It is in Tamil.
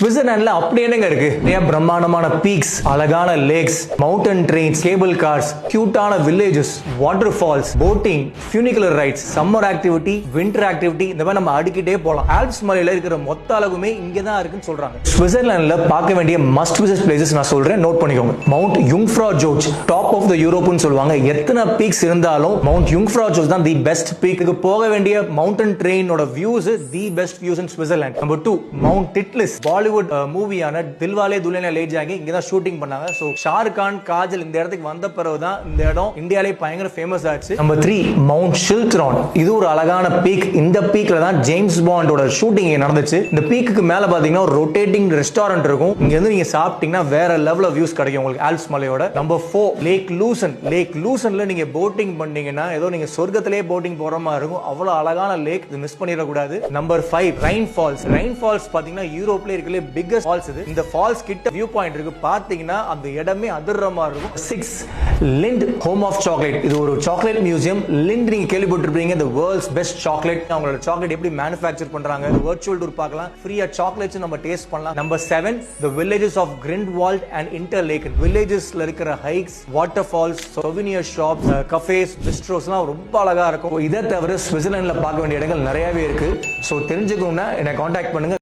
சுவிட்சர்லாந்துல அப்படி என்னங்க இருக்கு? நிறைய பிரம்மாண்டமான பீக்ஸ், அழகான lakes, mountain trains, cable cars, கியூட்டான villages, waterfalls, boating, funicular rides, summer activity, winter activity, இந்த மாதிரி நம்ம அடிக்கிட்டே போலாம். ஆல்ப்ஸ் மலையில இருக்கிற மொத்த அழகுமே இங்க தான் இருக்குன்னு சொல்றாங்க. சுவிட்சர்லாந்துல பார்க்க வேண்டிய மஸ்ட் விசிட் பிளேசஸ் நான் சொல்றேன், நோட் பண்ணிக்கோங்க. மவுண்ட் யுங்ஃப்ரா ஜோர்ஜ், டாப் ஆஃப் த யூரோப்னு சொல்லுவாங்க. எத்தனை பீக்ஸ் இருந்தாலும் மவுண்ட் யுங்ஃப்ரா ஜோர்ஜ் தான் தி பெஸ்ட் பீக். போக வேண்டிய மவுண்டன் ட்ரெயினோட views the best views in Switzerland. Number 2 mount Titlis. Bollywood மூவியான தில்வாலே துல்ஹனியா லே ஜாயேங்கே இங்க தான் ஷூட்டிங் பண்ணாங்க. சோ ஷாருக் கான், காஜல் இந்த இடத்துக்கு வந்த பிறகு தான் இந்த இடம் இந்தியாலே பயங்கர ஃபேமஸ் ஆச்சு. Number 3 mount Schilthorn. இது ஒரு அழகான பீக். இந்த பீக்ல தான் ஜேம்ஸ் பாண்டோட ஷூட்டிங் நடந்துச்சு. இந்த பீக்குக்கு மேல பாத்தீங்கன்னா ஒரு ரொட்டேட்டிங் ரெஸ்டாரண்ட் இருக்கும். இங்க இருந்து நீங்க சாப்பிட்டீங்கன்னா வேற லெவல் ஆஃப் வியூஸ் கிடைக்கும் உங்களுக்கு ஆல்ப்ஸ் மலையோட. நம்பர் 4 லேக் லூசன். லேக் லூசன்ல நீங்க போட்டிங் பண்ணீங்கன்னா ஏதோ நீங்க சொர்க்கத்திலே போட்டிங் போற மாதிரி இருக்கும். அவ்வளவு அழகான லேக், இது மிஸ் பண்ணிட கூடாது. Number 5 Rhine falls. Rhine falls பாத்தீங்கன்னா யூரோப்ல இருக்கலே பிக்கஸ்ட் ஃபால்ஸ் இது. இந்த ஃபால்ஸ் கிட்ட வியூ பாயிண்ட் இருக்கு. பாத்தீங்கன்னா அந்த இடமே அதிர்ற மாதிரி இருக்கும். 6 லிண்ட் ஹோம் ஆஃப் சாக்லேட். இது ஒரு சாக்லேட் மியூசியம். லிண்ட் நீங்க கேள்விப்பட்டிருப்பீங்க, the world's best chocolate. அவங்களோட சாக்லேட் எப்படி மேனுஃபேக்சர் பண்றாங்க, வர்ச்சுவல் டூர் பார்க்கலாம். ஃப்ரீயா சாக்லேட்ஸ் நம்ம டேஸ்ட் பண்ணலாம். Number 7 the villages of Grindelwald and Interlaken. வில்லேஜஸ்ல இருக்கிற hikes, water falls, souvenir shops, cafes, bistros-லாம் ரொம்ப அழகா இருக்கும். இதை தவிர சுவிட்சர்லாந்துல பார்க்க வேண்டிய இடங்கள் நிறையவே இருக்கு. சோ தெரிஞ்சுக்கணும்னா என்ன கான்டாக்ட் பண்ணுங்க.